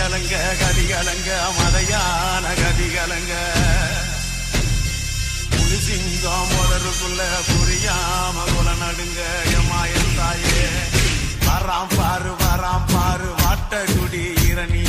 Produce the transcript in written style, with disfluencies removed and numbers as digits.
கதிகலங்க கதிகலங்க மதையான கதிகலங்க புலிசிங்கம் முதலுக்குள்ள புரியாம குல நடுங்க எமாயன் தாயே வராம் பாரு வாட்ட குடி இரணி